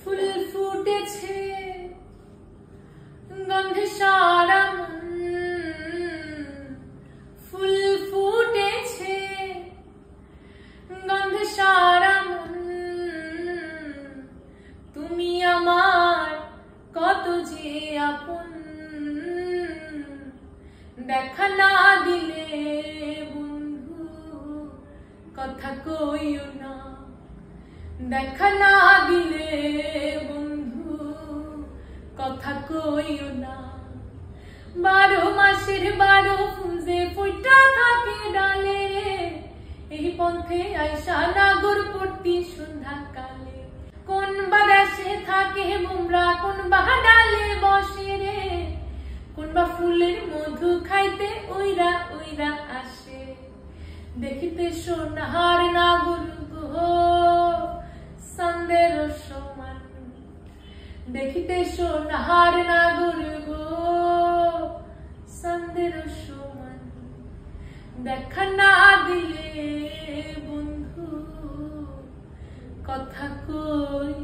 ফুল ফুটেছে গন্ধে সারা মন, ফুল ফুটেছে গন্ধে সারা মন, তুমি আমার কত যে আপন। দেখা না দিলে বন্ধু কথা কইও না, দেখা না দিলে বন্ধু কথা কইও না। 12 মাসের 12 ফুল যে ফুইটা থাকে ডালে, এই পন্থে আইসা নাগর পড়তি সন্ধ্যা কালে। কোন বা দেশে থাকে বুমরা, কোন বা ডালে বসে রে, কোন বা ফুলের মধু খাইতে ওইরা ওইরা আসে। দেখিতে সোনার নাগর গো সন্দের সমান, দেখিতে সোনার নাগর গো সন্দের সমান। দেখা না দিলে বন্ধু কথা কই